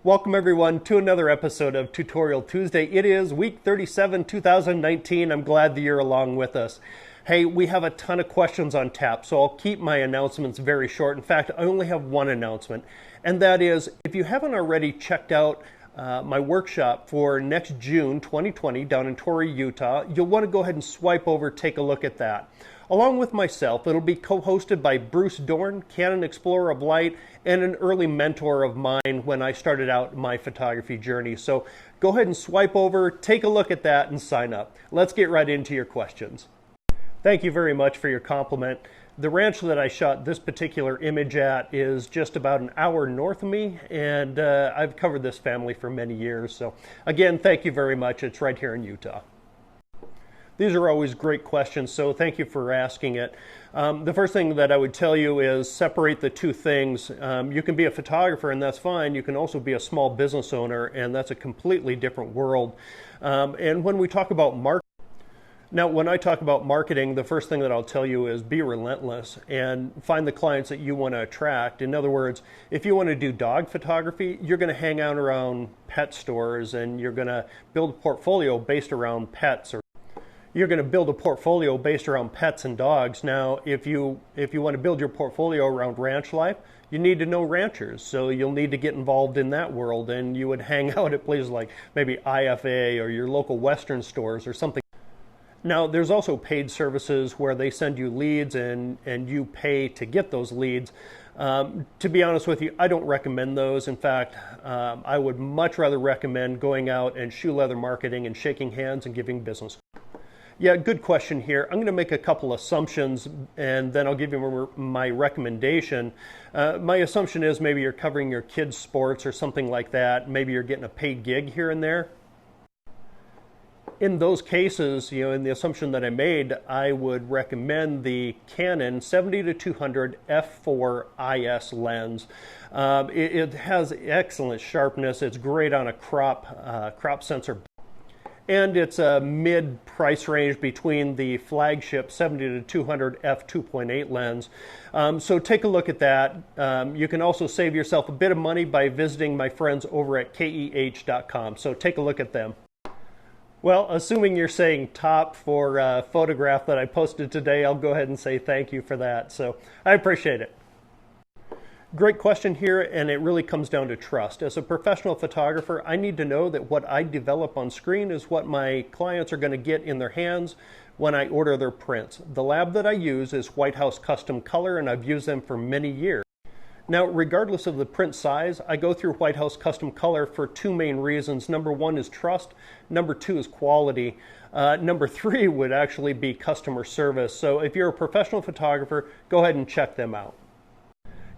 Welcome everyone to another episode of Tutorial Tuesday. It is week 37, 2019. I'm glad that you're along with us. Hey, we have a ton of questions on tap, so I'll keep my announcements very short. In fact, I only have one announcement, and that is if you haven't already checked out my workshop for next June 2020 down in Torrey, Utah, you'll want to go ahead and swipe over, take a look at that. Along with myself, it'll be co-hosted by Bruce Dorn, Canon Explorer of Light, and an early mentor of mine when I started out my photography journey. So go ahead and swipe over, take a look at that, and sign up. Let's get right into your questions. Thank you very much for your compliment. The ranch that I shot this particular image at is just about an hour north of me, and I've covered this family for many years. So again, thank you very much. It's right here in Utah. These are always great questions, so thank you for asking it. The first thing that I would tell you is separate the two things. You can be a photographer, and that's fine. You can also be a small business owner, and that's a completely different world. And when we talk about marketing, when I talk about marketing, the first thing that I'll tell you is be relentless and find the clients that you want to attract. In other words, if you want to do dog photography, you're going to hang out around pet stores, and you're going to build a portfolio based around pets, or you're going to build a portfolio based around pets and dogs. Now, if you want to build your portfolio around ranch life, you need to know ranchers. So you'll need to get involved in that world, and you would hang out at places like maybe IFA or your local Western stores or something. Now, there's also paid services where they send you leads and you pay to get those leads. To be honest with you, I don't recommend those. In fact, I would much rather recommend going out and shoe leather marketing and shaking hands and giving business. Yeah, good question here. I'm going to make a couple assumptions, and then I'll give you my recommendation. My assumption is maybe you're covering your kids' sports or something like that. Maybe you're getting a paid gig here and there. In those cases, in the assumption that I made, I would recommend the Canon 70-200 f4 IS lens. It has excellent sharpness. It's great on a crop sensor. And it's a mid-price range between the flagship 70-200 f2.8 lens. So take a look at that. You can also save yourself a bit of money by visiting my friends over at KEH.com. So take a look at them. Well, assuming you're saying top for a photograph that I posted today, I'll go ahead and say thank you for that. So I appreciate it. Great question here, and it really comes down to trust. As a professional photographer, I need to know that what I develop on screen is what my clients are going to get in their hands when I order their prints. The lab that I use is White House Custom Color, and I've used them for many years. Now, regardless of the print size, I go through White House Custom Color for two main reasons. Number one is trust. Number two is quality. Number three would actually be customer service. So if you're a professional photographer, go ahead and check them out.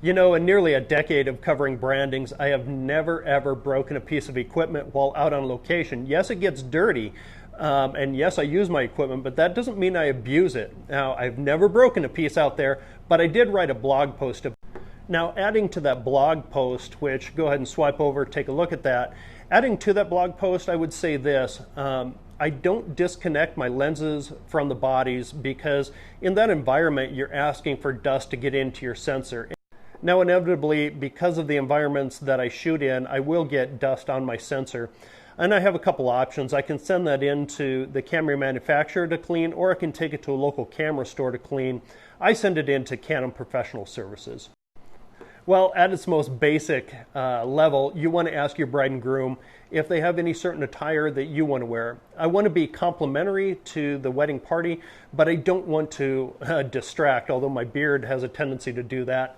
In nearly a decade of covering brandings, I have never ever broken a piece of equipment while out on location. Yes, it gets dirty, and yes, I use my equipment, but that doesn't mean I abuse it. Now, I've never broken a piece out there, but I did write a blog post. Now, adding to that blog post, which go ahead and swipe over, take a look at that. Adding to that blog post, I would say this. I don't disconnect my lenses from the bodies, because in that environment, you're asking for dust to get into your sensor. Now, inevitably, because of the environments that I shoot in, I will get dust on my sensor. And I have a couple options. I can send that into the camera manufacturer to clean, or I can take it to a local camera store to clean. I send it into Canon Professional Services. Well, at its most basic level, you want to ask your bride and groom if they have any certain attire that you want to wear. I want to be complimentary to the wedding party, but I don't want to distract, although my beard has a tendency to do that.